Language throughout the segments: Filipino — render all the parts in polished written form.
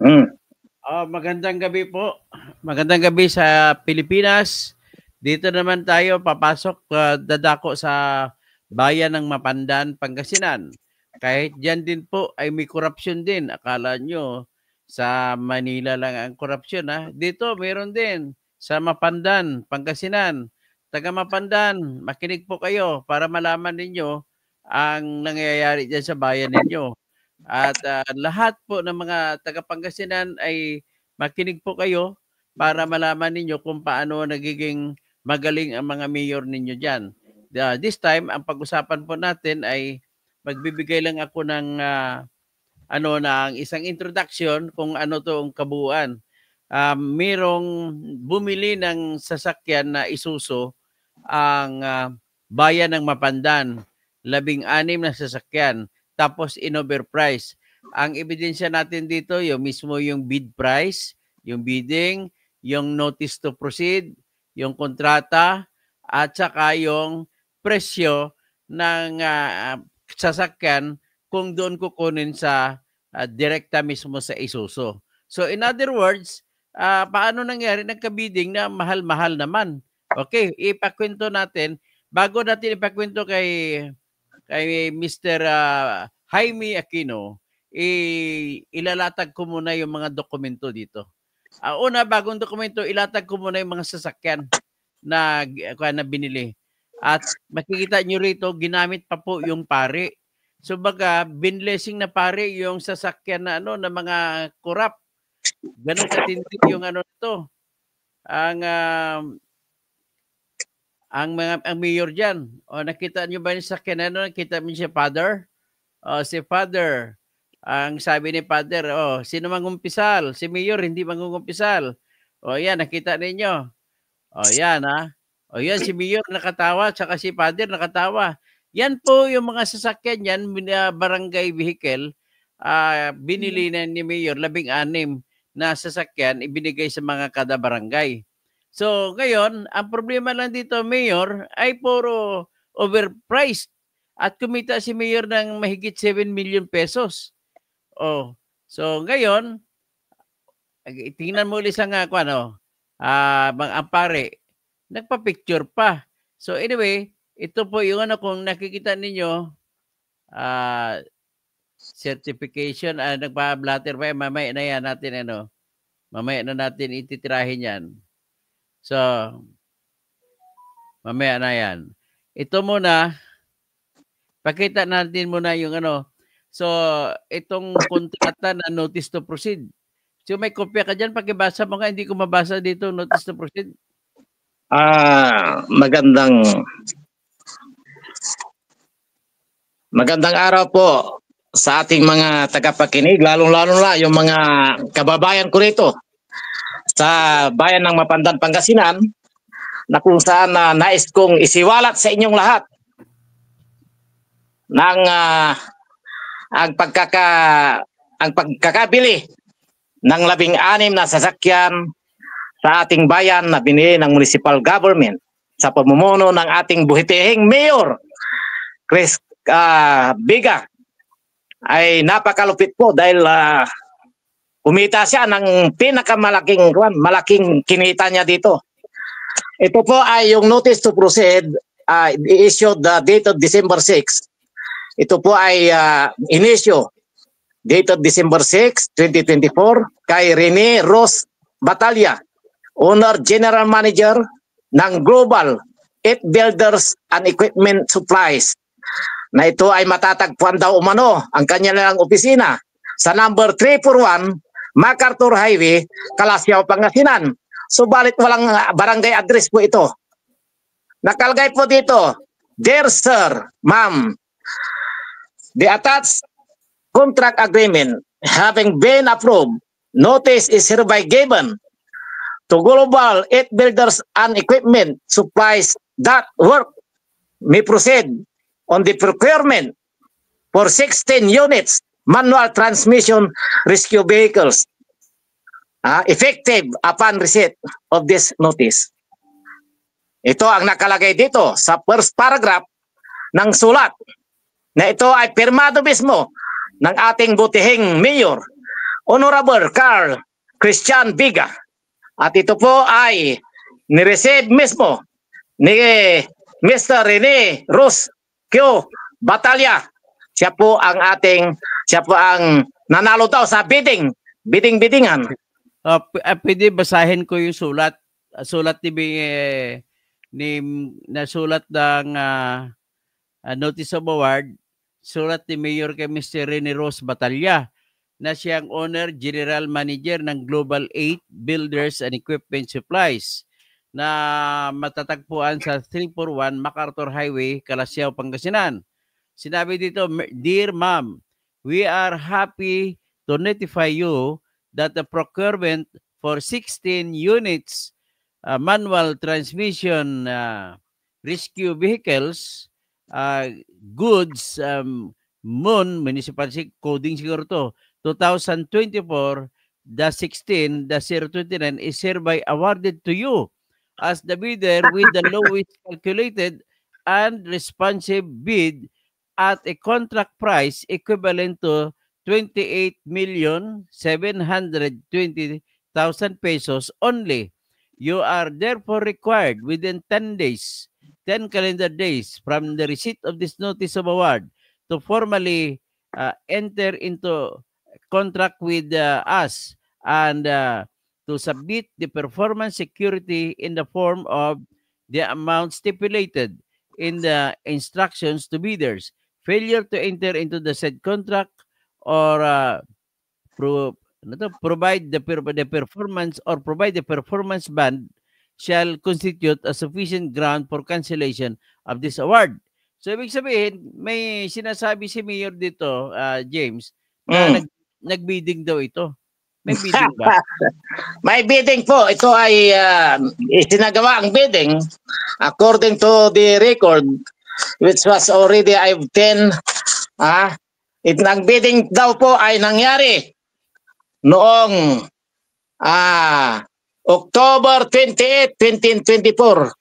Mm. Magandang gabi po. Magandang gabi sa Pilipinas. Dito naman tayo papasok, dadako sa bayan ng Mapandan, Pangasinan. Kahit diyan din po ay may korupsyon din. Akala nyo sa Manila lang ang korupsyon, ha? Dito meron din sa Mapandan, Pangasinan. Taga Mapandan, makinig po kayo para malaman ninyo ang nangyayari diyan sa bayan ninyo. At lahat po ng mga taga Pangasinan ay makinig po kayo para malaman ninyo kung paano nagiging magaling ang mga mayor ninyo diyan. This time, ang pag-usapan po natin ay magbibigay lang ako ng ng isang introduction kung ano to ang kabuuan. Merong bumili ng sasakyan na Isuzu ang bayan ng Mapandan. 16 na sasakyan. Tapos in-overprice. Ang ebidensya natin dito, yung mismo yung bid price, yung bidding, yung notice to proceed, yung kontrata, at saka yung presyo ng sasakyan kung doon kukunin sa direkta mismo sa Isuzu. So in other words, paano nangyari? Nagka-bidding na mahal-mahal naman. Okay, ipakwento natin. Bago natin ipakwento kay Mr. Jaime Aquino, ilalatag ko muna yung mga dokumento dito. Una, bagong dokumento, ilatag ko muna yung mga sasakyan na binili. At makikita nyo rito, ginamit pa po yung pare. So baga, binlessing na pare yung sasakyan na na mga korap. Ganun katindi yung ito. Ang mayor diyan. Nakita niyo ba yung sakyan nakita mo si Father? Si Father. Ang sabi ni Father, sino mangumpisal? Si mayor hindi mangungumpisal. Yan, nakita ninyo. Yan ha. Yan si mayor nakatawa, tsaka si Father nakatawa. Yan po yung mga sasakyan yan, barangay vehicle, binili na ni mayor 16 na sasakyan, ibinigay sa mga kada barangay. So, ngayon, ang problema lang dito, Mayor, ay puro overpriced. At kumita si Mayor ng mahigit 7 million pesos. So ngayon, tingnan mo ulit sa ang pare, nagpa-picture pa. So anyway, ito po yung kung nakikita ninyo, certification, nagpa-blatter pa, mamaya na yan natin, mamaya na natin ititirahin yan. So, mamaya na yan. Ito muna, pakita natin muna yung So, itong kontrata na notice to proceed. So, may kopya ka dyan, pakibasa mo nga, hindi ko mabasa dito, notice to proceed. Magandang araw po sa ating mga tagapakinig, lalong-lalo na yung mga kababayan ko rito sa bayan ng Mapandan, Pangasinan, na kung saan nais kong isiwalat sa inyong lahat ng ang pagkakabili ng 16 na sasakyan sa ating bayan na binili ng municipal government sa pamumuno ng ating buhitihing Mayor Chris Biga. Ay napakalupit po dahil kumita siya ng malaking kinita niya dito. Ito po ay yung notice to proceed issued dated December 6. Ito po ay in-issue dated December 6, 2024 kay Rene Ross Batalya, Owner General Manager ng Global It Builders and Equipment Supplies, na ito ay matatagpuan daw umano ang kanilang opisina sa number 341 MacArthur Highway, Calasiao, Pangasinan. Subalit walang barangay address po ito. Nakalagay po dito, Dear Sir, Ma'am, the attached contract agreement having been approved, notice is hereby given to Global It Builders and Equipment Supplies that work may proceed on the procurement for 16 units manual transmission rescue vehicles effective upon receipt of this notice. Ito ang nakalagay dito sa first paragraph ng sulat na ito ay pirmado mismo ng ating butihing mayor Honorable Carl Christian Biga. At ito po ay nireceive mismo ni Mr. Rene Rus Q. Batalya. Siya po ang nanalo daw sa biddingan. Pwede basahin ko yung sulat. Sulat nasulat ng Notice of Award, sulat ni Mayor kay Mr. Rene Rose Batalya na siyang Owner General Manager ng Global 8 Builders and Equipment Supplies na matatagpuan sa 341 MacArthur Highway, Calasiao, Pangasinan. Sinabi dito, Dear Ma'am, we are happy to notify you that the procurement for 16 units manual transmission rescue vehicles, goods, MUN, municipal coding siguro to, 2024-16-029 is hereby awarded to you as the bidder with the lowest calculated and responsive bid at a contract price equivalent to 28,720,000 pesos only. You are therefore required within 10 calendar days from the receipt of this notice of award to formally enter into contract with us and to submit the performance security in the form of the amount stipulated in the instructions to bidders. Failure to enter into the said contract or provide the performance band shall constitute a sufficient ground for cancellation of this award. So, ibig sabihin, may sinasabi si Mayor dito, James, na nag-bidding daw ito. May bidding ba? May bidding po. Ito ay isinagawa ang bidding according to the record which was already I've 10. Ang bidding daw po ay nangyari noong October 28, 2024,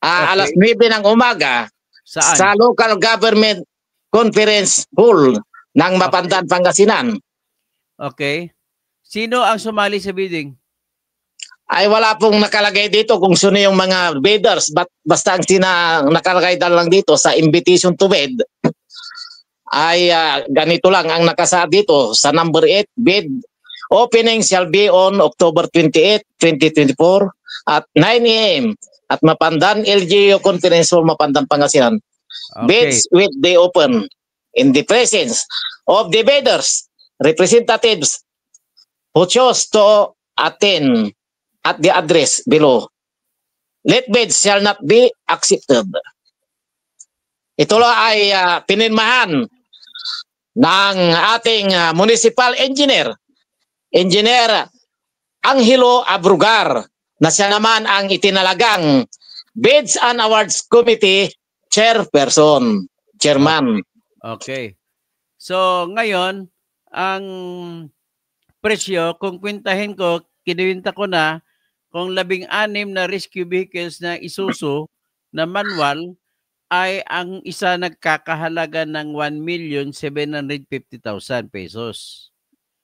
alas 9 ng umaga. Saan? Sa local government conference hall ng Mapandan, Pangasinan. Okay. Sino ang sumali sa bidding? Ay wala pong nakalagay dito kung sino yung mga bidders. Basta ang nakalagay lang dito sa invitation to bid ay ganito lang ang nakasaad dito sa number 8, bid opening shall be on October 28, 2024 at 9 a.m. at Mapandan LGU Conference Hall, Mapandan, Pangasinan. Okay. Bids will be open in the presence of the bidders, representatives who chose to attend at the address below. Late bids shall not be accepted. Ito ay pinirmahan ng ating municipal engineer, Engineer Angelo Abrugar, na siya naman ang itinalagang Bids and Awards Committee Chairman. Okay. So, ngayon, ang presyo, kung kwentahin ko, kinuwinta ko na, kung 16 na rescue vehicles na Isuzu na manual, ay ang isa nagkakahalaga ng 1,750,000 pesos.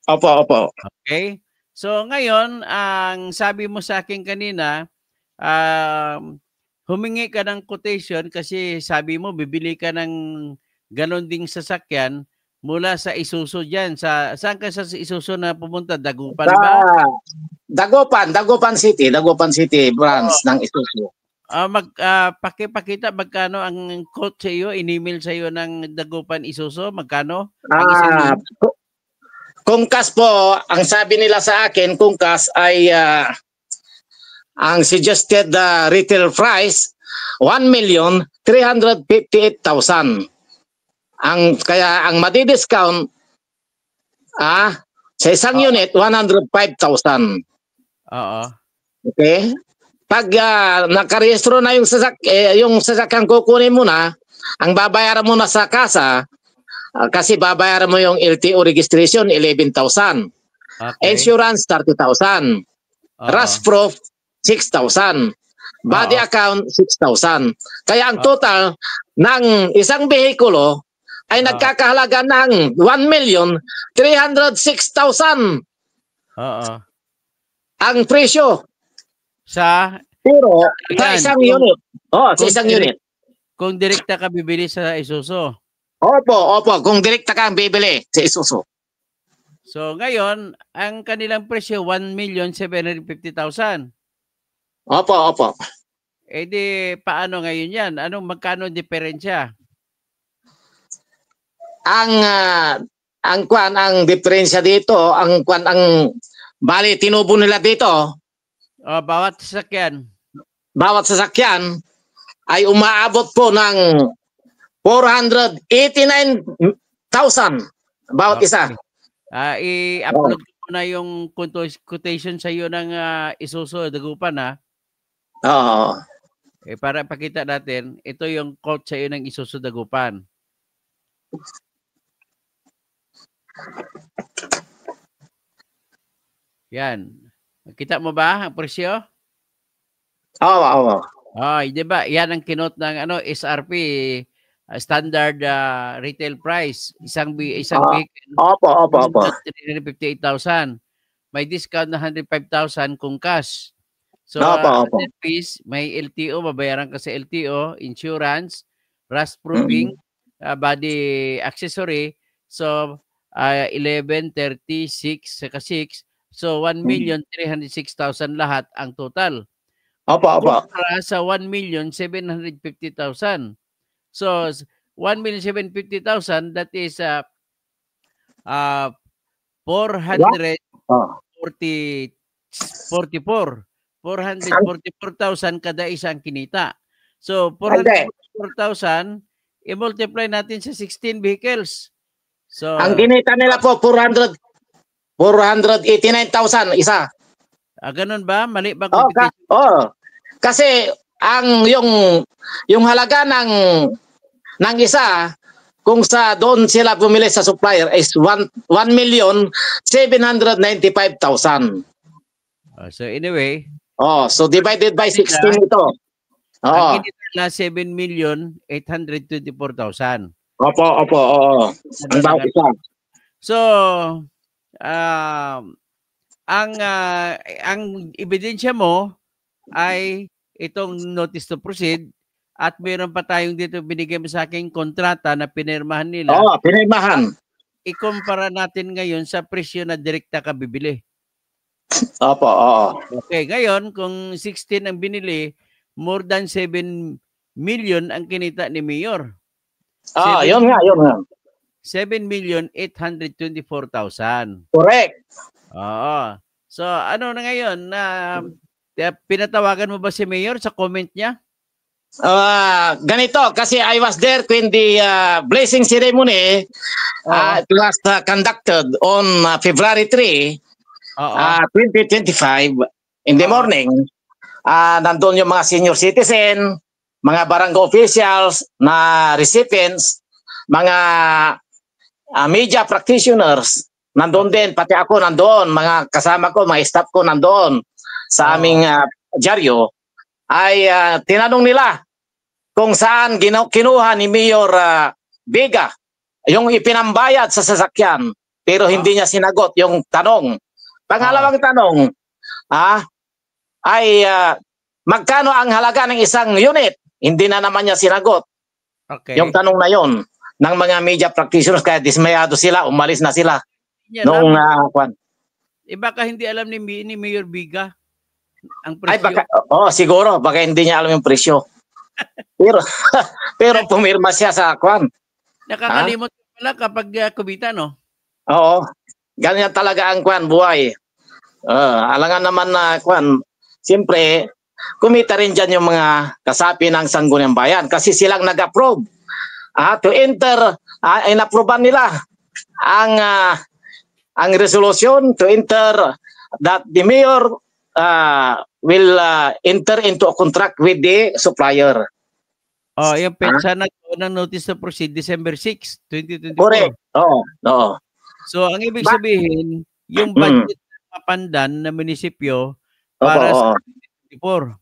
Opo. Okay? So ngayon, ang sabi mo sa akin kanina, humingi ka ng quotation kasi sabi mo bibili ka ng ganon ding sasakyan mula sa Isuzu dyan. Saan ka sa Isuzu na pumunta? Dagupan ba? Dagupan City branch ng Isuzu. Pakipakita magkano ang quote sa iyo, in-email sa iyo ng Dagupan Isuzu, magkano? Kung cash po, ang sabi nila sa akin, kung cash ay ang suggested retail price 1,358,000. Kaya ang madi-discount sa isang unit 105,000. Oo. Okay? Pag nakarehistro na yung sasakyan kukunin mo na, ang babayaran mo na sa kasa, kasi babayaran mo yung LTO registration 11,000. Okay. Insurance 30,000. Rust proof 6,000. Body account 6,000. Kaya ang total ng isang behikulo ay nagkakahalaga ng 1,306,000 Oo. ang presyo. Sa Pero sa Ayan, isang kung- unit. Sa kung isang direct- unit. Kung direkta ka bibili sa Isuzu. Opo. Kung direkta kang bibili sa Isuzu. So ngayon, ang kanilang presyo 1,750,000. Opo. Eh di paano ngayon 'yan? Magkano ang diferensya? Ang diferensya dito, ang bali tinubo nila dito, Bawat sasakyan. bawat sasakyan ay umaabot po ng 489,000 bawat isa. I-upload ko na yung quotation sa iyo ng Isuzu Dagupan ha. Oo. Para pakita natin, ito yung quote sa iyo ng Isuzu Dagupan. Yan. Kita mo ba ang presyo? Oo. Di ba? Yan ang kinot ng SRP, standard retail price. Isang vehicle. Opo. 358,000. May discount na 105,000 kung cash. So, Opo. fees, may LTO, babayaran ka sa LTO, insurance, rust proofing, body accessory. So, 11,36 saka 6. So, 1,306,000 lahat ang total. Opo. Para sa 1,750,000. So, 1,750,000, that is 444,000 kada isang kinita. So, 444,000, i-multiply natin sa 16 vehicles. So, ang kinita nila po 489,000 isa. Ganun ba? Mali ba? Kasi yung halaga ng isa, kung sa doon sila bumili sa supplier is 1,795,000. So anyway, so divided by 16 ito. Ang kinita na 7,824,000. Opo. Ang bawat isa. So, ang ebidensya mo ay itong notice to proceed at meron pa tayong dito binigay mo sa aking kontrata na pinirmahan nila. Pinirmahan. Ikumpara natin ngayon sa presyo na direkta ka bibili. Opo. Okay, ngayon kung 16 ang binili, more than 7 million ang kinita ni Mayor. Yun nga. 7,824,000. Correct. Oo. So, ano na ngayon? Pinatawagan mo ba si Mayor sa comment niya? Ganito, kasi I was there when the blessing ceremony it was conducted on February 3, 2025 in the morning. Nandun yung mga senior citizen, mga barangay officials na recipients, mga media practitioners, nandun din, pati ako nandun, mga kasama ko, mga staff ko nandun sa aming dyaryo, ay tinanong nila kung saan kinuha ni Mayor Vega yung ipinambayad sa sasakyan, pero hindi niya sinagot yung tanong. Pangalawang tanong, ay magkano ang halaga ng isang unit? Hindi na naman niya sinagot. Okay. Yung tanong na yon ng mga media practitioners, kaya dismayado sila, umalis na sila. Nung baka hindi alam ni Mayor Vega ang presyo. Ay baka, siguro baka hindi niya alam yung presyo. pero pumirma siya sa kwan. Nakakalimot pala kapag kumita, no? Oo. Ganyan talaga ang kwan, buhay. Alangan naman na kwan, siyempre, kumita rin dyan yung mga kasapi ng Sangguniang Bayan kasi silang nag-approve to enter, in-approvean nila ang resolution to enter that the mayor will enter into a contract with the supplier. Yung petsa na ng notice to proceed December 6, 2024. Correct. Oo. So ang ibig sabihin, yung budget ng Mapandan na munisipyo para sa 2024.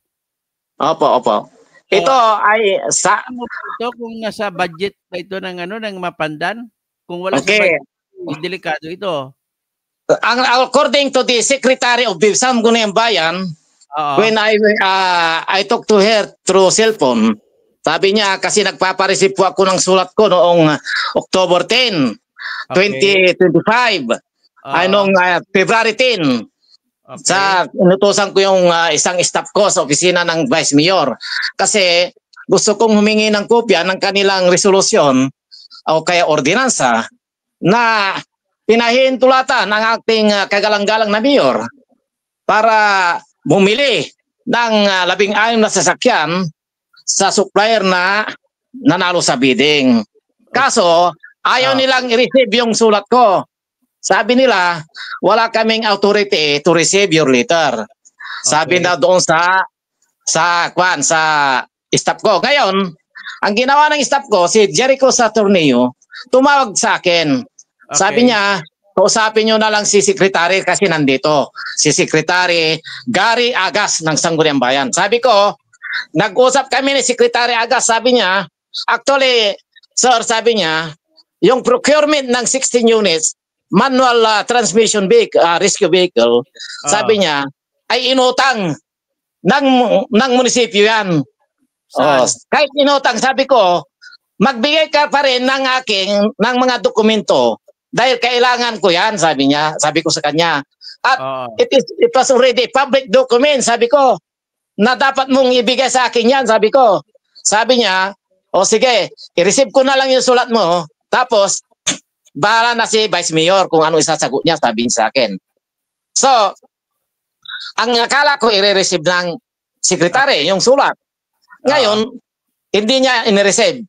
Opo. Ito ay sa Ano ba ito kung nasa budget ba ito ng ano ng Mapandan? Kung wala sa okay. budget, delikado ito. Ang according to the Secretary of the Sangguniang Bayan, Oo. when I talked to her through cellphone, sabi niya kasi nagpapareceive po ako ng sulat ko noong October 10, Okay. 2025. Ay Oo. noong February 10. Okay. Sa inutusan ko yung isang staff ko sa opisina ng Vice Mayor. Kasi gusto kong humingi ng kopya ng kanilang resolusyon o kaya ordinansa na pinahintulatan ng ating kagalang-galang na mayor para bumili ng 16 na sasakyan sa supplier na nanalo sa bidding. Kaso, ayaw nilang i-receive yung sulat ko. Sabi nila, wala kaming authority to receive your letter. Sabi Okay. na doon sa staff ko. Ngayon, ang ginawa ng staff ko, si Jericho Saturnio, tumawag sa akin. Sabi Okay. niya, kausapin nyo na lang si Secretary kasi nandito. Si Secretary Gary Agas ng Sangguniang Bayan. Sabi ko, nag-usap kami ni Secretary Agas. Sabi niya, actually, sir, sabi niya, yung procurement ng 16 units, manual transmission vehicle, rescue vehicle, sabi niya, ay inutang ng munisipyo yan. Saan? Kahit inutang, sabi ko, magbigay ka pa rin ng mga dokumento dahil kailangan ko yan, sabi niya. Sabi ko sa kanya. At it was already public document, sabi ko, na dapat mong ibigay sa akin yan, sabi ko. Sabi niya, o sige, i-receive ko na lang yung sulat mo, tapos, bahala na si Vice Mayor kung ano isasagot niya, sabi niya sa akin. So, ang akala ko i-receive ng sekretary yung sulat. Ngayon, hindi niya i-receive.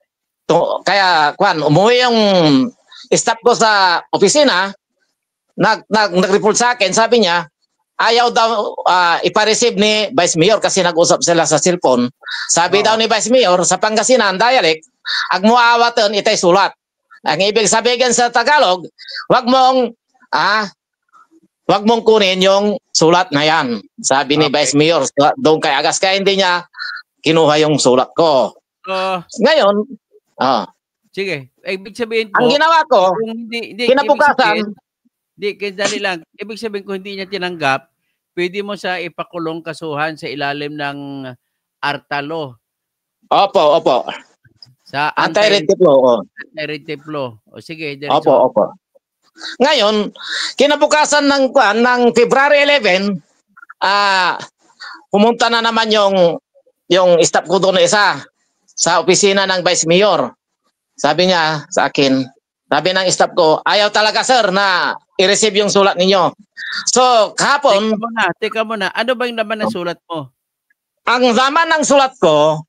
Kaya, umuwi yung staff ko sa opisina, nag-report sa akin, sabi niya, ayaw daw ipa-receive ni Vice Mayor kasi nag-usap sila sa cellphone. Sabi daw ni Vice Mayor, sa Pangasinan dialect, ag muawatan itay sulat. Ang ibig sabihin sa Tagalog, wag mong kunin yung sulat na yan. Sabi ni Vice Mayor doon kay Agas, kaya hindi niya kinuha yung sulat ko. Ngayon, sige, ibig sabihin po, ang ginawa ko, kinabukasan, dali lang. Ibig sabihin kung hindi niya tinanggap, pwede mo sa ipakulong kasuhan sa ilalim ng Artalo. Opo. Sa Anti-rated law. Anti-rated law. O sige, diretso. Opo. Ngayon, kinabukasan ng February 11, pumunta na naman yung staff ko doon isa sa opisina ng Vice Mayor. Sabi niya sa akin, sabi ng staff ko, ayaw talaga sir na i-receive yung sulat ninyo. So, kahapon... Teka muna. Ano ba yung laman ng sulat mo? Ang laman ng sulat ko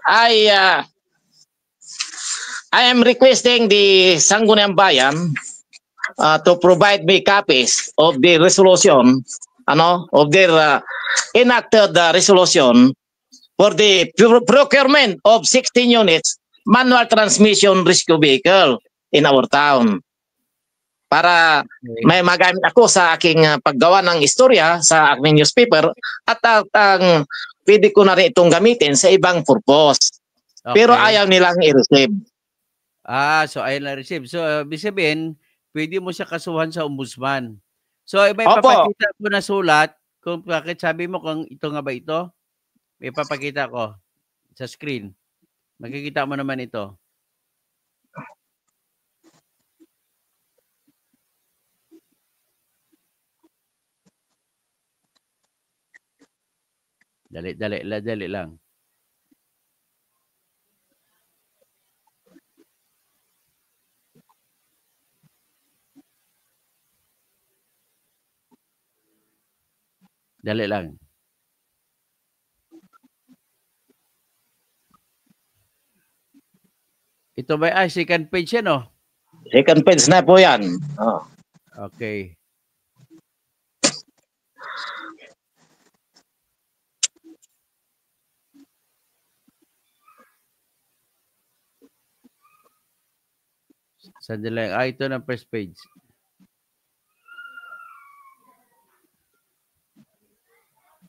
ay I am requesting the Sangguniang Bayan to provide me copies of the resolution, of their enacted resolution for the procurement of 16 units manual transmission rescue vehicle in our town. Para may magamit ako sa aking paggawa ng istorya sa aking newspaper at pwede ko na rin itong gamitin sa ibang purpose. Okay. Pero ayaw nilang i-receive. So ayaw na receive. So, ibig sabihin, pwede mo siya kasuhan sa ombudsman. So, may papakita ko na sulat kung bakit sabi mo kung ito nga ba ito. May papakita ko sa screen. Makikita mo naman ito. Dali lang. Dali lang. Ito ba second page yan, oh? Second page na po yan. Okay. Sandali lang. Ito ng first page.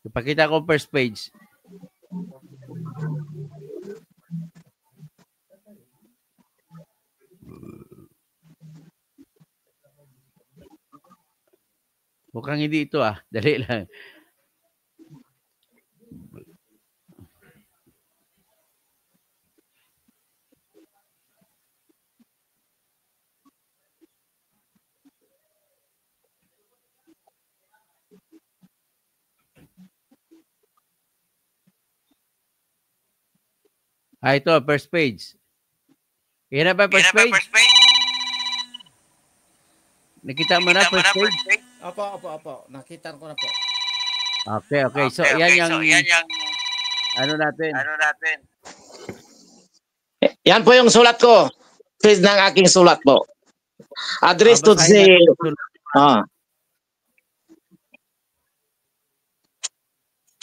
Ipakita ko first page. Mukhang hindi ito Dali lang. Ito, first page. Yan na ba first page? Nakita mo na first page? Opo. Nakita ko na po. Okay. So, yan yung ano natin. Yan po yung sulat ko. Please ng aking sulat po. Address to Basahin the... natin yung sulat.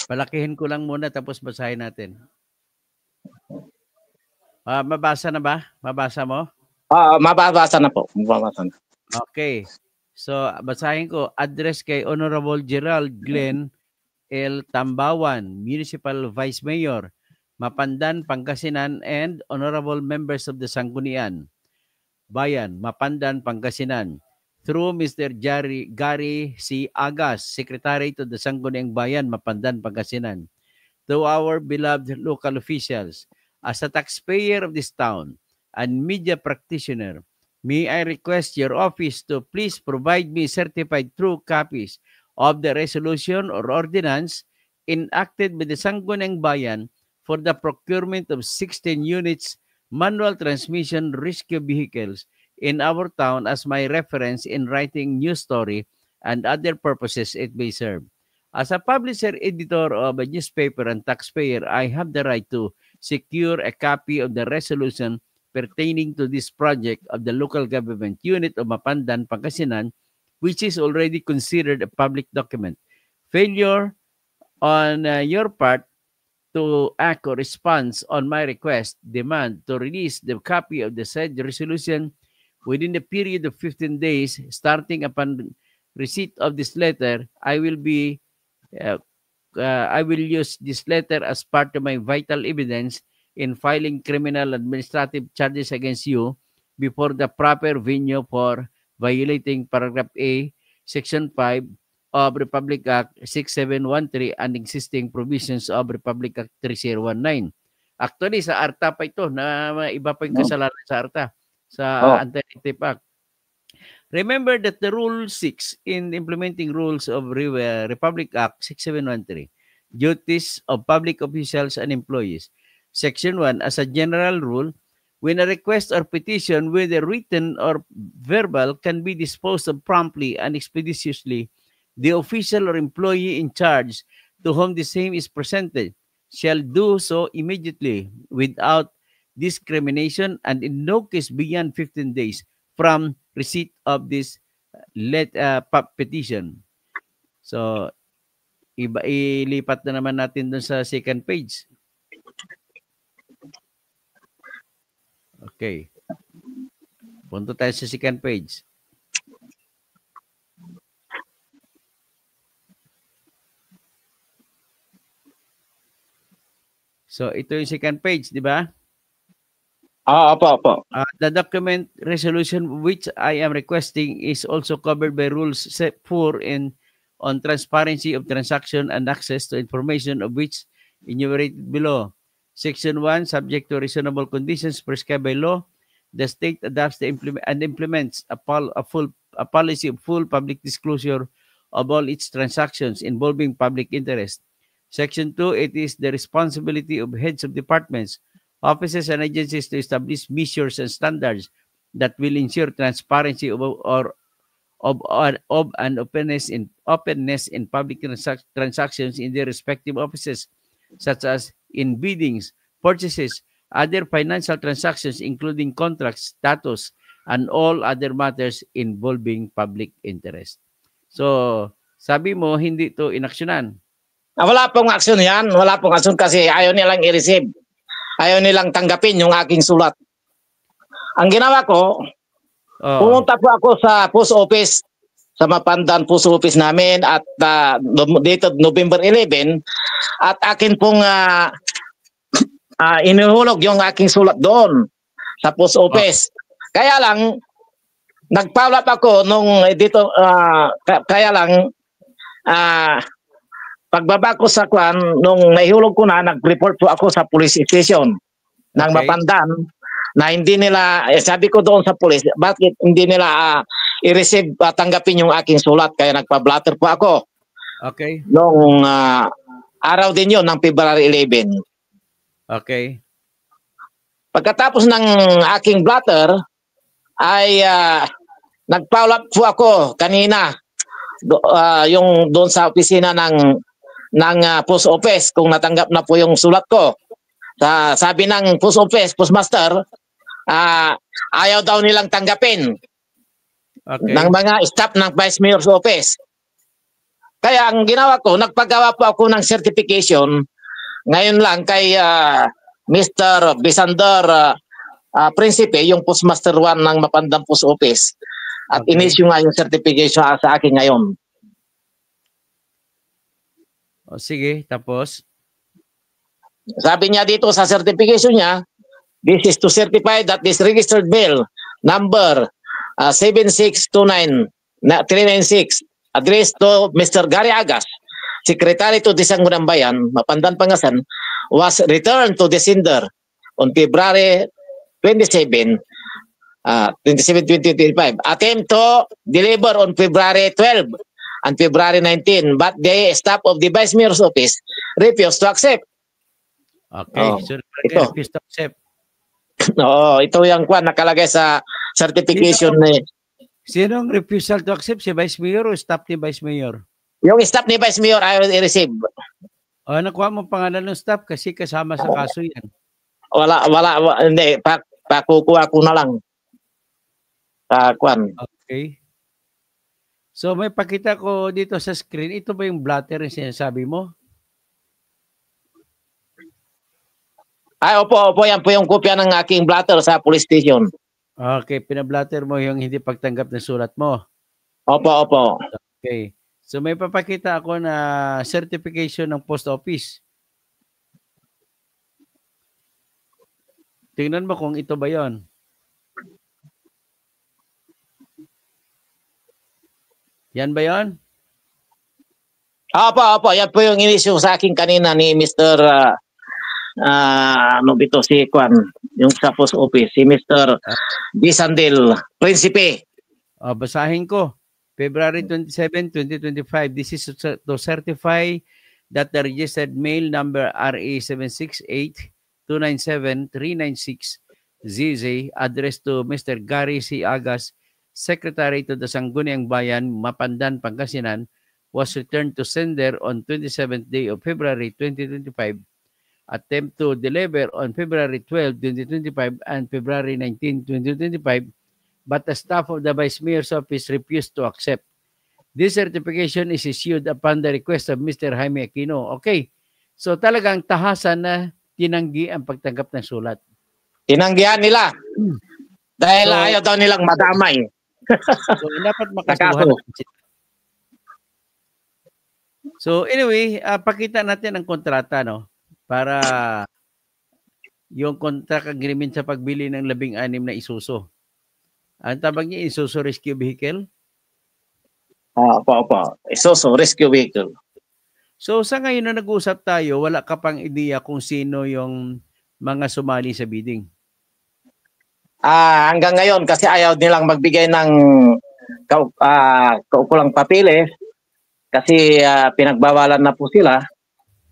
Palakihin ko lang muna tapos basahin natin. Mabasa na ba? Mabasa mo? Mababasa na po. Mababasa na. Okay. So, basahin ko. Address kay Honorable Gerald Glenn L. Tambawan, Municipal Vice Mayor, Mapandan, Pangasinan, and Honorable Members of the Sanggunian Bayan, Mapandan, Pangasinan, through Mr. Gary C. Agas, Secretary to the Sangguniang Bayan, Mapandan, Pangasinan, to our beloved local officials. As a taxpayer of this town and media practitioner, may I request your office to please provide me certified true copies of the resolution or ordinance enacted by the Sangguniang Bayan for the procurement of 16 units manual transmission rescue vehicles in our town as my reference in writing news story and other purposes it may serve. As a publisher editor of a newspaper and taxpayer, I have the right to secure a copy of the resolution pertaining to this project of the local government unit of Mapandan, Pangasinan, which is already considered a public document. Failure on your part to act or response on my request, demand to release the copy of the said resolution within the period of 15 days starting upon receipt of this letter. I will use this letter as part of my vital evidence in filing criminal administrative charges against you before the proper venue for violating paragraph A, section 5 of Republic Act 6713 and existing provisions of Republic Act 3019. Actually, sa ARTA pa ito, na iba pa yung kasalanan sa ARTA, sa Anti-Rape Act. Remember that the Rule 6 in implementing rules of Republic Act 6713, duties of public officials and employees. Section 1, as a general rule, when a request or petition, whether written or verbal, can be disposed of promptly and expeditiously, the official or employee in charge to whom the same is presented shall do so immediately without discrimination and in no case beyond 15 days from receipt of this petition. So, ilipat na naman natin dun sa second page. Okay. Punto tayo sa second page. So, ito yung second page, di ba? Opo. The document resolution which I am requesting is also covered by rules set forth on transparency of transaction and access to information of which enumerated below. Section 1, subject to reasonable conditions prescribed by law, the state adopts and implements a policy of full public disclosure of all its transactions involving public interest. Section 2, it is the responsibility of heads of departments, offices, and agencies to establish measures and standards that will ensure transparency of and openness in public transactions in their respective offices, such as in biddings, purchases, other financial transactions, including contracts, status, and all other matters involving public interest. So, sabi mo, hindi ito inaksyonan. Wala pong aksyon yan. Wala pong aksyon kasi ayaw nilang i-receive. Ayaw nilang tanggapin yung aking sulat. Ang ginawa ko, pumunta po ako sa post office, sa Mapandan post office namin at dito November 11 at akin pong inuhulog yung aking sulat doon sa post office. Kaya lang, nag-follow up ako nung dito, kaya lang, pagbaba ko sa kwan, nung naihulog ko na, nag-report po ako sa police station ng Okay. Mapandan na hindi nila, sabi ko doon sa police, bakit hindi nila i-receive, tanggapin yung aking sulat, kaya nagpa-blatter po ako Okay. noong araw din yon ng February 11. Okay. Pagkatapos ng aking blatter, ay nag-follow up po ako kanina yung doon sa opisina ng post office kung natanggap na po yung sulat ko. Sabi ng post office, postmaster, ayaw daw nilang tanggapin Okay. ng mga staff ng Vice Mayor's office. Kaya ang ginawa ko, nagpagawa po ako ng certification ngayon lang kay Mr. Bisander Principe, yung postmaster 1 ng Mapandang Post Office. At Okay. inisyu nga yung certification sa akin ngayon. O, sige, tapos. Sabi niya dito sa certification niya, this is to certify that this registered bill number 7629396 addressed to Mr. Gary Agas, Secretary to Disanggunang Bayan, Mapandan, Pangasan, was returned to the sender on February 27, 2025. Attempt to deliver on February 12 and February 19, but the staff of the Vice Mayor's office refused to accept. Okay. Oh, So, ito. refuse to accept. Oo, ito yung kwan nakalagay sa certification ni Sinong refusal to accept? Si Vice Mayor o staff ni Vice Mayor? yung staff ni Vice Mayor ayaw i-receive. O, nakuha mo pangalan ng staff kasi kasama sa kaso yan. Hindi, pakukuha ko na lang. Kwan. Okay. So, may pakita ko dito sa screen. Ito ba yung blatter yung sinasabi mo? Ay, opo, yan po yung kopya ng aking blatter sa police station. Okay, pinablatter mo yung hindi pagtanggap ng sulat mo. Opo. Okay. So, may papakita ako na certification ng post office. Tingnan mo kung ito ba yon. Yan ba yon? Opo, yan po yung inisyu sa akin kanina ni Mr. ano bito si Kwan, yung sa post office, si Mr. Bisandel Principe. Basahin ko. February 27, 2025. This is to certify that the registered mail number RA768-297-396-ZZ addressed to Mr. Gary C. Agas, Secretary to the Sangguniang Bayan, Mapandan, Pangasinan, was returned to sender on 27th day of February 2025. Attempt to deliver on February 12, 2025 and February 19, 2025, but the staff of the Vice Mayor's office refused to accept. This certification is issued upon the request of Mr. Jaime Aquino. Okay. So talagang tahasan na tinanggi ang pagtanggap ng sulat. Tinanggihan nila. Dahil So, ayaw daw nilang madamay. So dapat makasuhan. So anyway, pakita natin ang kontrata, no? Para yung contract agreement sa pagbili ng 16 na Isuzu. Ang tawag niya, Isuzu Rescue Vehicle. Opo. Isuzu Rescue Vehicle. So sa ngayon na nag-uusap tayo, wala ka pang ideya kung sino yung mga sumali sa bidding. Hanggang ngayon kasi ayaw nilang magbigay ng kaukulang papilis kasi pinagbawalan na po sila.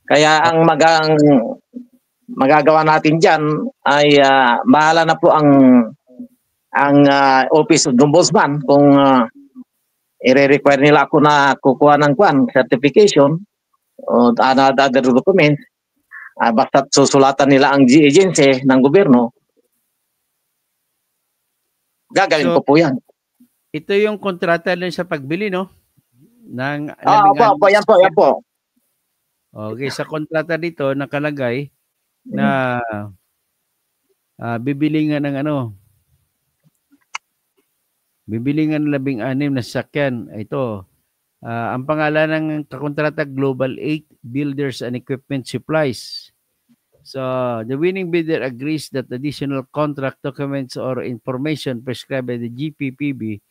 Kaya ang magagawa natin diyan ay bahala na po ang Office of the Ombudsman kung i-require nila ako na kukuha ng certification o other documents. Basta susulatan nila ang agency ng gobyerno. Gagawin ko po yan. Ito yung kontrata lang sa pagbili, no? Ng Opo, yan po. Okay, sa kontrata dito nakalagay na bibili nga ng bibili nga ng 16 na sasakyan. Ito, ang pangalan ng kakontrata Global 8 Builders and Equipment Supplies. So, the winning bidder agrees that additional contract documents or information prescribed by the GPPB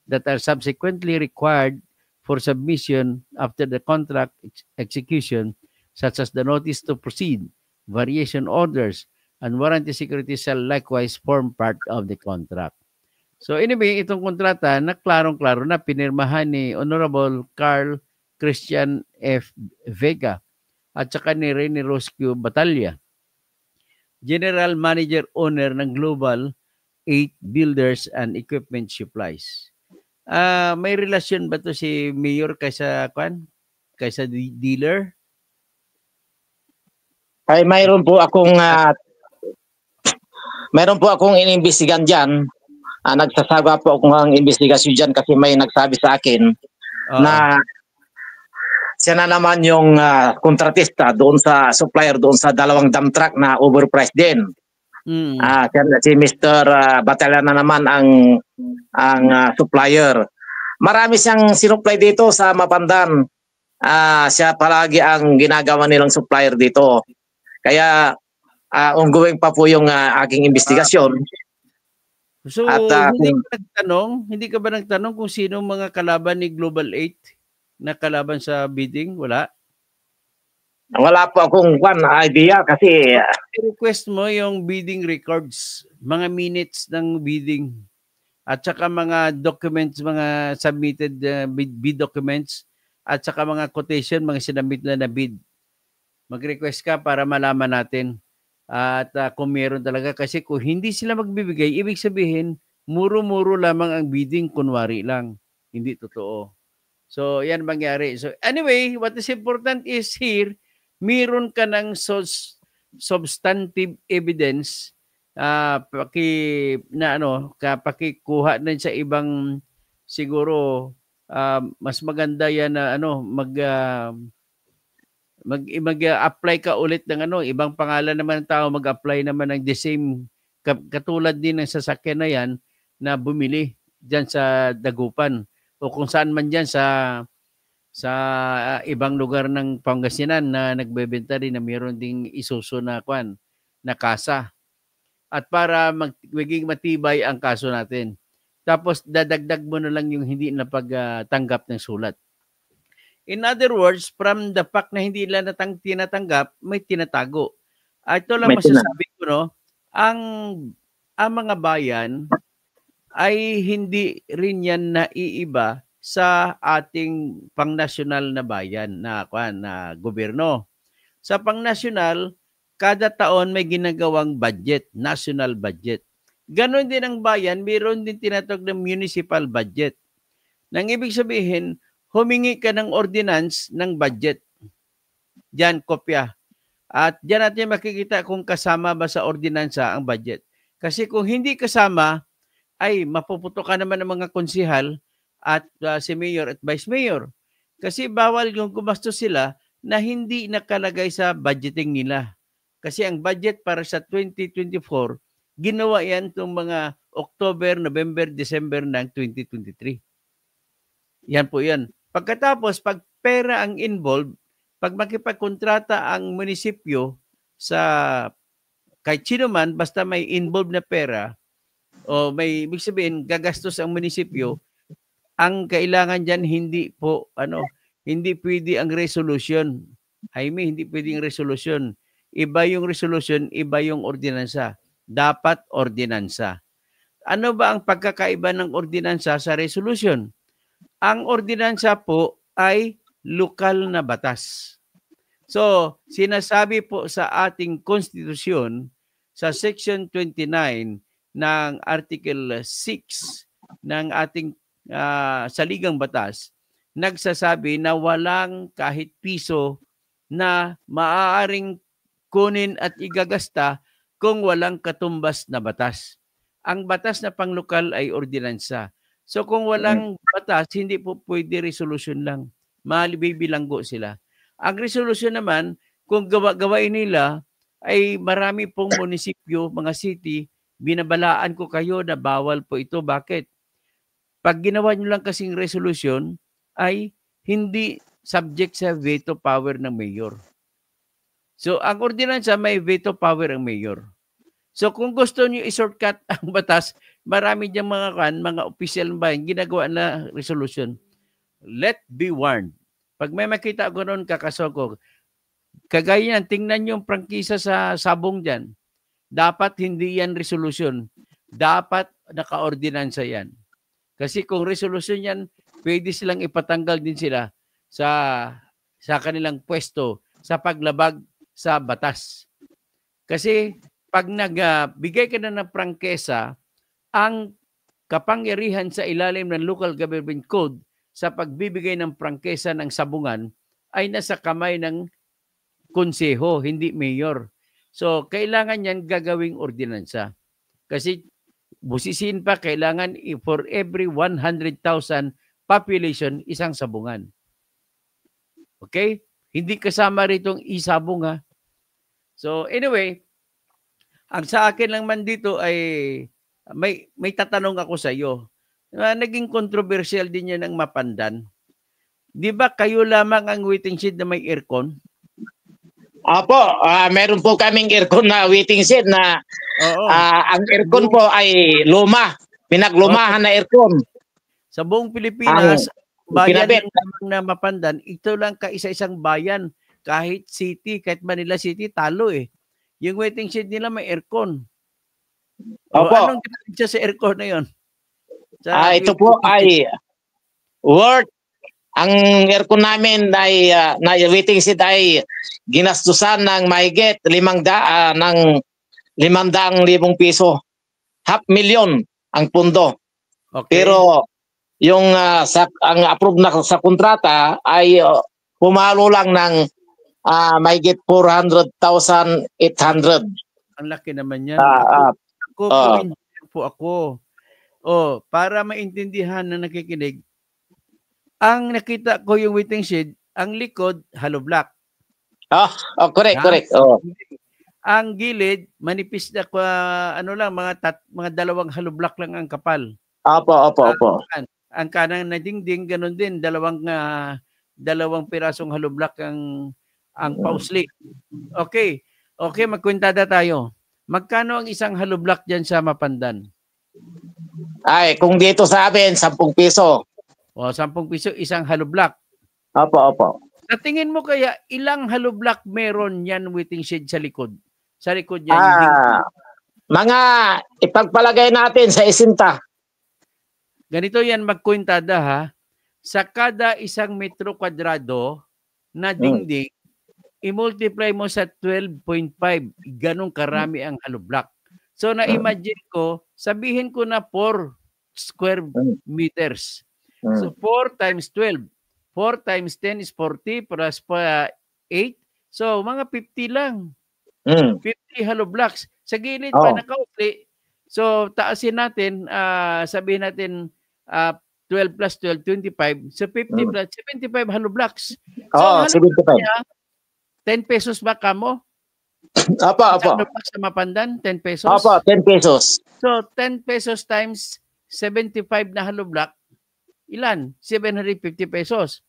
that are subsequently required for submission after the contract execution, such as the notice to proceed, variation orders, and warranty security shall likewise form part of the contract. So anyway, itong kontrata na klarong-klaro na pinirmahan ni Honorable Carl Christian F. Vega at saka ni Rene Rosque Batalla, General Manager Owner ng Global 8 Builders and Equipment Supplies. May relasyon ba to si Mayor kaysa dealer? Ay mayroon po akong inimbestigan diyan. Nagsasagawa po ako ng investigasyon diyan kasi may nagsabi sa akin na siya na naman yung kontratista doon sa supplier doon sa dalawang dump truck na overpriced din. Si Mr. Batalla na naman ang supplier. Marami siyang sinupply dito sa Mapandan. Siya palagi ang ginagawa nilang supplier dito. Kaya ongoing pa po yung aking investigasyon. So hindi ka ba nagtanong kung sino mga kalaban ni Global 8 na kalaban sa bidding? Wala? Wala po akong idea kasi request mo yung bidding records, mga minutes ng bidding at saka mga documents, mga submitted bid documents at saka mga quotation, mga sinabit na bid. Mag-request ka para malaman natin at kung meron talaga, kasi kung hindi sila magbibigay, ibig sabihin muro-muro lamang ang bidding, kunwari lang, hindi totoo. So yan mangyari. So anyway, what is important is here, meron ka ng substantive evidence pakikuha din sa ibang, siguro mas maganda yan na mag-apply ka ulit ng ibang pangalan naman ng tao, mag-apply naman ng the same, katulad din ng sasakyan na yan na bumili dyan sa Dagupan o kung saan man dyan sa ibang lugar ng Pangasinan na nagbebenta rin na mayroon ding Isuzu na na kasa. At para magiging matibay ang kaso natin. Tapos dadagdag mo na lang yung hindi na pagtanggap ng sulat. In other words, from the fact na hindi nila tinatanggap, may tinatago. Ito lang masasabi ko, ang mga bayan ay hindi rin yan naiiba sa ating pangnasyonal na bayan na gobyerno. Sa pangnasyonal, kada taon may ginagawang budget, national budget. Ganon din ang bayan, mayroon din tinatawag na municipal budget. Nang ibig sabihin, humingi ka ng ordinance ng budget. Diyan, kopya. At diyan natin makikita kung kasama ba sa ordinansa ang budget. Kasi kung hindi kasama, ay mapuputokan naman ng mga konsihal at si mayor at vice mayor. Kasi bawal yung gumastos sila na hindi nakalagay sa budgeting nila. Kasi ang budget para sa 2024, ginawa yan itong mga October, November, December ng 2023. Yan po yan. Pagkatapos, pag pera ang involved, pag makipagkontrata ang munisipyo sa kahit sino man, basta may involved na pera, o may ibig sabihin, gagastos ang munisipyo, ang kailangan dyan hindi pwede ang resolution. Jaime, hindi pwede ang resolution. Iba yung resolution, iba yung ordinansa. Dapat ordinansa. Ano ba ang pagkakaiba ng ordinansa sa resolution? Ang ordinansa po ay lokal na batas. So, sinasabi po sa ating konstitusyon, sa Section 29 ng Article 6 ng ating saligang batas, nagsasabi na walang kahit piso na maaaring kunin at igagasta kung walang katumbas na batas. Ang batas na panglokal ay ordinansa. So kung walang batas, hindi po pwede resolution lang. Bibilanggo sila. Ang resolution naman, kung gawain nila, ay marami pong munisipyo, mga city, binabalaan ko kayo na bawal po ito. Bakit? Pag ginawa nyo lang kasing resolution, ay hindi subject sa veto power ng mayor. So ang ordinansa, may veto power ang mayor. So kung gusto niyo i-shortcut ang batas, marami diyang mga opisyal ng bayan ginagawa na resolution. let be warned. Pag may makita ko noon, kakasoko, kagaya yan, tingnan yung prangkisa sa sabong dyan. Dapat hindi yan resolution. Dapat naka-ordinansa yan. Kasi kung resolution yan, pwede silang ipatanggal din sila sa kanilang pwesto sa paglabag sa batas. Kasi pag nagbigay ka na ng prangkesa, ang kapangyarihan sa ilalim ng Local Government Code sa pagbibigay ng prangkesa ng sabungan ay nasa kamay ng konseho, hindi mayor. So, kailangan yan gagawing ordinansa. Kasi busisin pa, kailangan for every 100,000 population, isang sabungan. Okay? Hindi kasama rito ang isabong ha. So, anyway, ang sa akin lang man dito ay may tatanong ako sa iyo. Naging controversial din yan ng Mapandan. Di ba kayo lamang ang waiting shed na may aircon? Opo, meron po kaming aircon na waiting shed na ang aircon po ay luma. Pinaglumahan na aircon. Sa buong Pilipinas, bayan lamang na Mapandan, ito lang kaisa-isang bayan. Kahit city, kahit Manila City, talo eh. Yung waiting shed nila may aircon. Opo. Anong diferensya sa aircon na yun? Ito po ay worth. Ang aircon namin ay na waiting shed ay ginastusan ng mahigit 500,000 piso. 500,000 ang pundo. Okay. Pero yung ang approve na sa kontrata ay pumalo lang ng mahigit 400,800. Ang laki naman yan. Ako. Para maintindihan na nakikinig, ang nakita ko yung waiting shed, ang likod, hollow block. Correct. Ang gilid, manipis na mga dalawang hollow block lang ang kapal. Opo. Ang kanang na dingding, ganun din, dalawang pirasong hollow block ang pauslik. Okay, magkwentada tayo. Magkano ang isang hollow block dyan sa Mapandan? Ay, kung dito sa amin, 10 piso. 10 piso, isang hollow block. Opo. Sa tingin mo kaya, ilang hollow block meron yan waiting shed sa likod? Sa likod yan? Mga ipagpalagay natin sa isinta. Ganito yan magkwentada ha. Sa kada isang metro kwadrado na dingding, i-multiply mo sa 12.5. Ganong karami ang hollow block. So na-imagine ko, sabihin ko na 4 square meters. So 4 times 12. 4 times 10 is 40 plus 8. So mga 50 lang. 50 hollow blocks. Sa gilid pa nakautli. So taasin natin, sabihin natin 12 plus 12, 25. So 50 plus 75 hollow blocks. So 75. 10 pesos ba kamo? Opo. Sa Mapandan, 10 pesos? Opo, 10 pesos. So 10 pesos times 75 na hollow block, ilan? 750 pesos.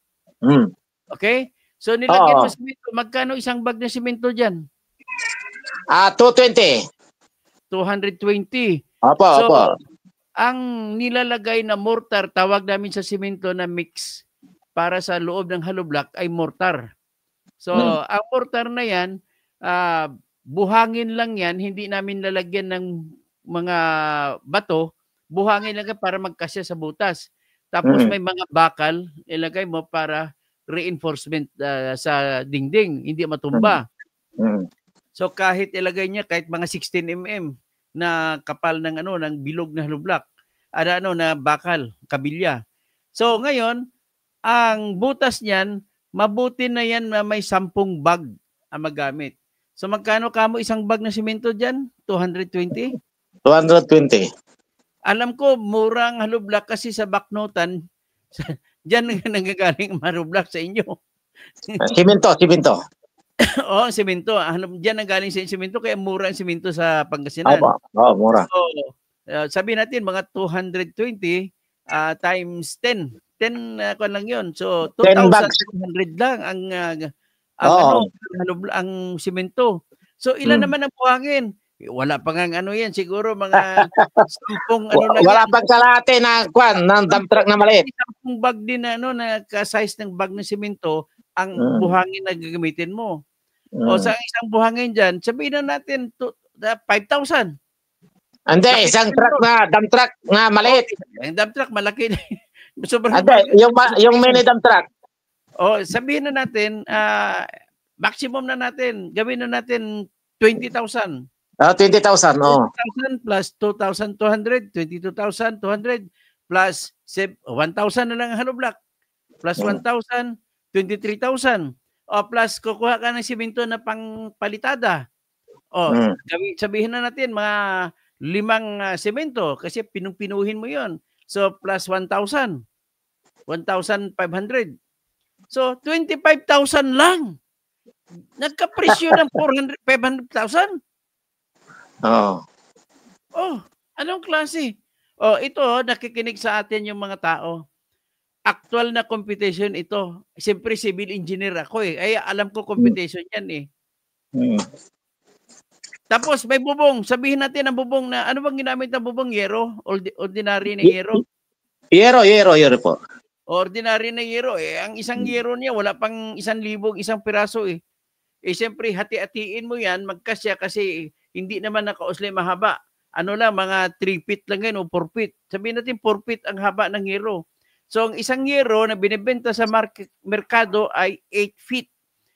Okay? So nilagyan mo simento. Magkano isang bag na simento dyan? 220. 220. Opo. Ang nilalagay na mortar, tawag namin sa simento na mix para sa loob ng hollow block ay mortar. So ang mortar na yan, buhangin lang yan, hindi namin lalagyan ng mga bato, buhangin lang para magkasya sa butas. Tapos may mga bakal, ilagay mo para reinforcement sa dingding, hindi matumba. So kahit ilagay niya kahit mga 16 mm na kapal ng ng bilog na hollow block, na bakal, kabilya. So ngayon, ang butas niyan, mabuti na yan na may 10 bag ang magamit. So magkano kamo isang bag na simento diyan? 220? 220. Alam ko murang hollow block kasi sa Baknotan diyan nanggagaling ang hollow block sa inyo. Simento. Simento. Diyan nanggaling sa simento kaya mura ang simento sa Pangasinan. Mura. So sabi natin mga 220 times 10. 10 lang 'yon. So 2,200 lang ang simento. So ilan naman ang buhangin? Wala pa nga ano yan, siguro mga 10 ano lang Wala yan. pang kalahati na kwan ng dump truck na maliit. 10 bag din na ano na ka-size ng bag ng simento ang Mm. buhangin na gagamitin mo. O Mm. sa isang buhangin diyan, sabihin na natin 5,000. Hindi, Laki isang na truck yun. na dump truck na maliit. Ang dump truck malaki na. Sobrang Hindi, yung mini dump truck. O sabihin na natin maximum na natin, gawin na natin 20,000. 20,000, oh. 20,000 plus 2,200, 22,200 plus 1,000 na lang ang hollow block. Plus 1,000, 23,000. O plus kukuha ka ng simento na pangpalitada. O sabihin na natin mga 5 semento kasi pinuhin mo yon. So plus 1,000. 1,500. So 25,000 lang. Nagka-presyo ng 500,000. Oh. Oh, anong klase? Oh, ito nakikinig sa atin yung mga tao. Actual na competition ito. Siyempre civil engineer ako eh. Ay alam ko competition yan eh. Tapos may bubong. Sabihin natin ang bubong na ano bang ginamit ng bubong? Yero? Ordinary na yero? Yero po. Ordinary na yero eh. Ang isang yero niya wala pang 1,000 isang piraso eh. Eh siyempre hati-hatiin mo yan magkasya kasi hindi naman nakausli mahaba. Ano lang mga 3 feet lang yan o 4 feet. Sabihin natin 4 feet ang haba ng yero. So ang isang yero na binibenta sa merkado ay 8 feet.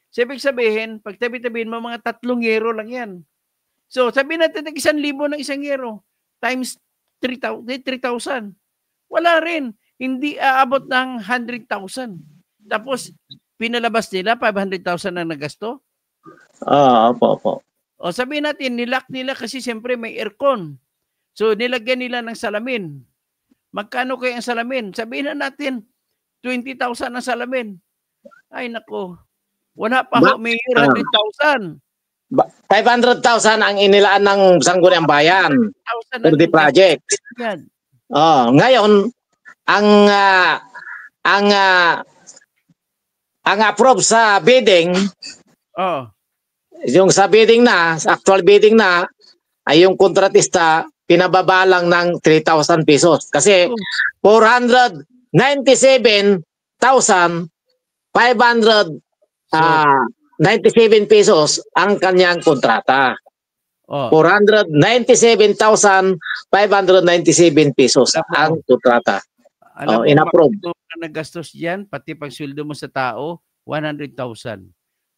So ibig sabihin, pag tabi-tabihin mo mga 3 yero lang yan. So sabihin natin 1,000 ng isang yero times 3,000. Wala rin. Hindi aabot ng 100,000. Tapos pinalabas nila 500,000 na nagasto. Opo. O sabihin natin, nilock nila kasi siyempre may aircon. So nilagyan nila ng salamin. Magkano kayo ang salamin? Sabihin na natin, 20,000 ang salamin. Ay nako, wala pa ho, may 100,000. 500,000 ang inilaan ng Sangguniang Bayan for the project. Ngayon, ang approve sa bidding, yung sa bidding na, actual bidding na, ay yung kontratista pinababa lang ng 3,000 pesos. Kasi 497,597 pesos ang kanyang kontrata. 497,597 pesos ang kontrata. Alam mo, inapprove. Na nagastos diyan, pati pag sweldo mo sa tao, 100,000.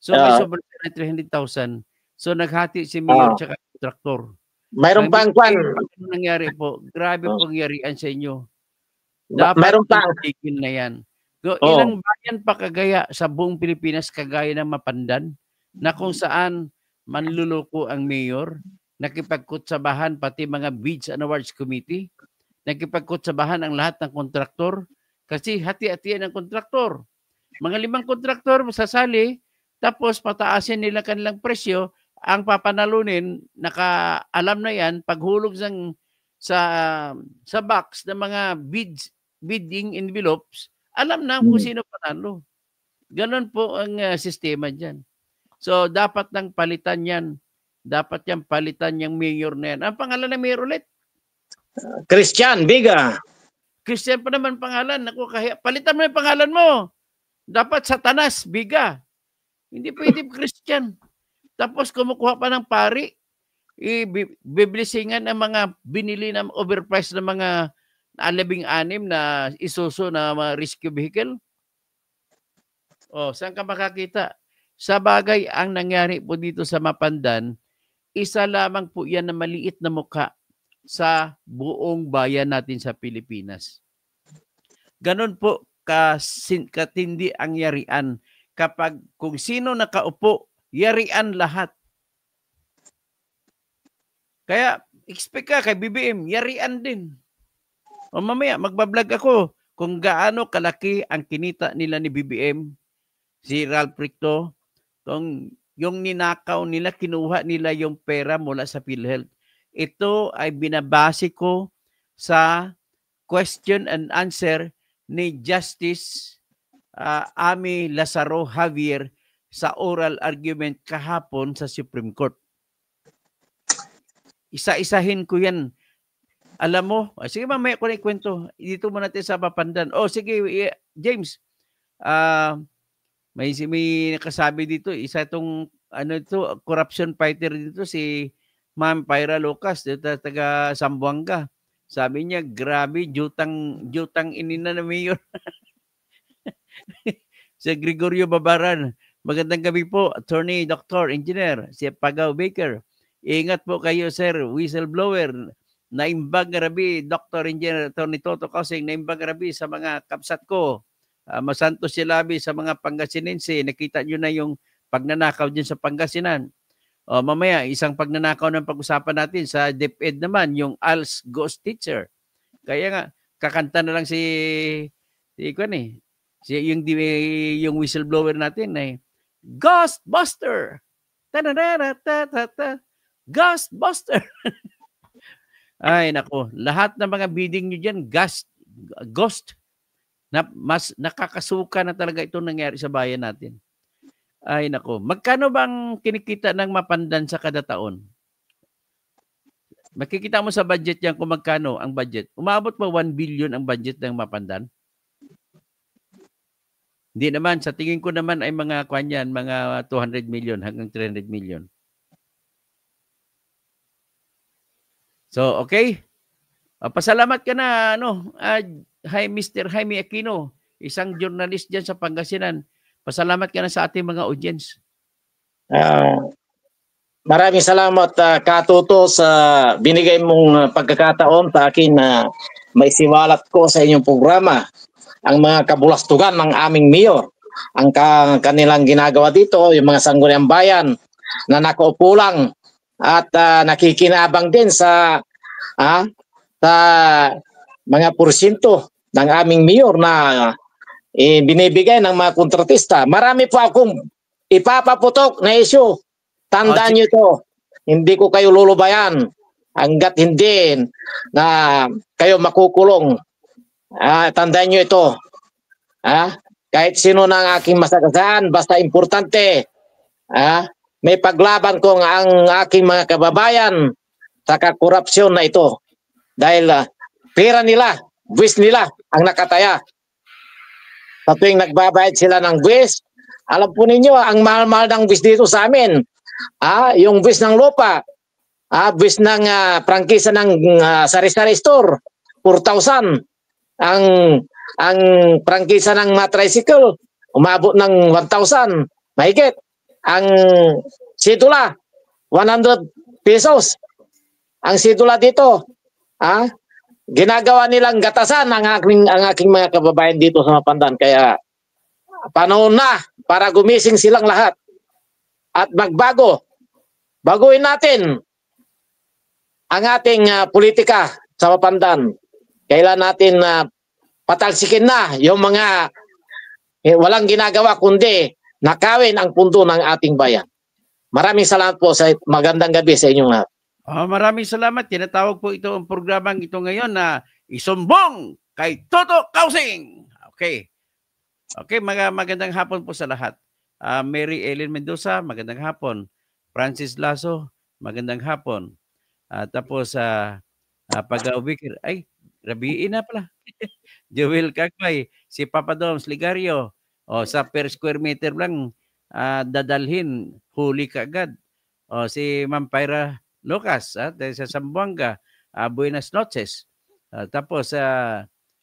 So may sobrang 300,000. So naghati si Mayor at kontraktor. Mayroon pang kwan. Ano nangyari po? Grabe pong yarian sa inyo. Dapat tigil na yan. Ilang bayan pa kagaya sa buong Pilipinas kagaya ng Mapandan na kung saan manluloko ang mayor, nakipagkutsabahan pati mga bids and awards committee, nakipagkutsabahan ang lahat ng kontraktor kasi hati-hatian ng kontraktor. Mga 5 kontraktor sasali tapos pataasin nila kanilang presyo, ang papanalunin, alam na yan, paghulog sa box ng mga bidding envelopes, alam na kung sino panalo. Ganon po ang sistema dyan. So, dapat nang palitan yan. Dapat yan palitan yung mayor na yan. Ang pangalan ng mayor ulit? Christian Biga. Christian pa naman pangalan. Naku, palitan mo yung pangalan mo. Dapat Satanas Biga. Hindi pwede Christian. Tapos kumukuha pa ng pari, biblisingan ang mga binili ng overpriced na mga 16 na Isuzu na mga rescue vehicle. Saan ka makakita? Sa bagay, ang nangyari po dito sa Mapandan, isa lamang po yan na maliit na mukha sa buong bayan natin sa Pilipinas. Ganon po katindi ang yarian. Kapag kung sino nakaupo, yarian lahat. Kaya, expect ka kay BBM, yarian din. O mamaya, magbablog ako kung gaano kalaki ang kinita nila ni BBM, si Ralph Ricto, kung yung ninakaw nila, kinuha nila yung pera mula sa PhilHealth. Ito ay binabase ko sa question and answer ni Justice Amy Lazaro Javier sa oral argument kahapon sa Supreme Court. Isa-isahin ko yan. Alam mo, sige mamaya ko na ikwento. Dito mo natin sa Mapandan. Sige, James. May nakasabi dito, isa itong corruption fighter dito, si Ma'am Pyra Lucas, dito, taga Zamboanga. Sabi niya, grabe, jutang inina na mayor. Si Gregorio Babaran. Magandang gabi po, attorney, doctor, engineer, si Pagaw Baker. Ingat po kayo, sir, whistleblower. Naimbag rabi, Dr. Engineer Tony Toto Kausing, naimbag rabi sa mga kapsat ko. Masantos si Labi sa mga Pangasinense. Nakita nyo na yung pagnanakaw din sa Pangasinan. Mamaya, isang pagnanakaw ng pag-usapan natin sa DepEd naman, yung ALS Ghost Teacher. Kaya nga, kakanta na lang yung whistleblower natin ay Ghostbuster! Ghostbuster! Ay, nako. Lahat ng mga bidding nyo dyan, ghost. Mas nakakasuka na talaga ito nangyari sa bayan natin. Ay, nako. Magkano bang kinikita ng Mapandan sa kada taon? Makikita mo sa budget yan kung magkano ang budget. Umabot pa 1 billion ang budget ng Mapandan? Hindi naman. Sa tingin ko naman ay mga 200 million hanggang 300 million. So, okay. Pasalamat ka na, hi Mr. Jaime Aquino, isang journalist dyan sa Pangasinan. Pasalamat ka na sa ating mga audience. Maraming salamat, Katuto, sa binigay mong pagkakataon sa akin na maisiwalat ko sa inyong programa ang mga kabulastugan ng aming mayor. Ang kanilang ginagawa dito, yung mga sangguniang bayan na nakaupo lang at nakikinabang din sa mga porsyento ng aming mayor na binibigay ng mga kontratista. Marami po akong ipapaputok na issue. Tandaan nyo ito. Hindi ko kayo lulubayan hanggat hindi na kayo makukulong. Tandaan nyo ito. Kahit sino ng aking masagasaan, basta importante. May paglaban ko ang aking mga kababayan sa korupsyon na ito. Dahil pera nila, buwis nila ang nakataya. Sa tuwing nagbabayad sila ng buwis, alam po ninyo, ang mahal-mahal ng buwis dito sa amin. Yung buwis ng lupa, buwis ng prangkisa ng sari-sari store, 4,000. Ang prangkisa ng tricycle, umabot ng 1,000. Mahigit. Ang sidula, 100 pesos. Ang sidula dito, ginagawa nilang gatasan ang aking mga kababayan dito sa Mapandan. Kaya panahon na para gumising silang lahat at magbago. Baguhin natin ang ating politika sa Mapandan. Kailan natin patalsikin na yung mga walang ginagawa kundi nakawin ang punto ng ating bayan. Maraming salamat po sa magandang gabi sa inyong lahat. Maraming salamat. Tinatawag po ito ang programang ito ngayon na Isumbong kay Toto Kausing. Okay. Okay, magandang hapon po sa lahat. Mary Ellen Mendoza, magandang hapon. Francis Lasso, magandang hapon. Tapos Pagaw Baker, ay, Rabiin na pala. Joel Kakbay, si Papa Doms Ligario, sa per square meter lang dadalhin, huli ka agad. Si Ma'am Pyra Lucas sa Zamboanga, Buenas noches. Tapos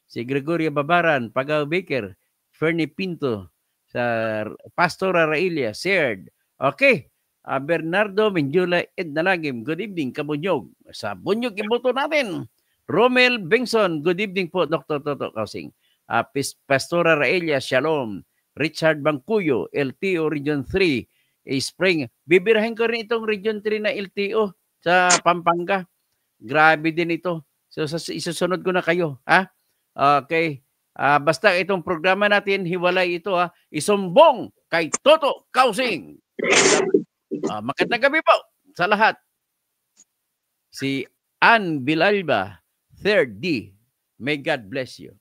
si Gregorio Babaran, Pagaw Baker, Fernie Pinto, sa Pastor Raelia, Serd. Okay. Bernardo Menjula Ednalagim, good evening, Kabunyog. Sa Bunyog ibuto natin. Romel Bengson, good evening po, Dr. Toto Kausing. Pastora Raelia, Shalom. Richard Bangkuyo, LTO Region 3, Spring. Bibirahin ko rin itong Region 3 na LTO sa Pampanga. Grabe din ito. So, isusunod ko na kayo. Okay. Basta itong programa natin, hiwalay ito. Isumbong kay Toto Kausing. Magandang gabi po sa lahat. Si Ann Bilalba, 3rd D. May God bless you.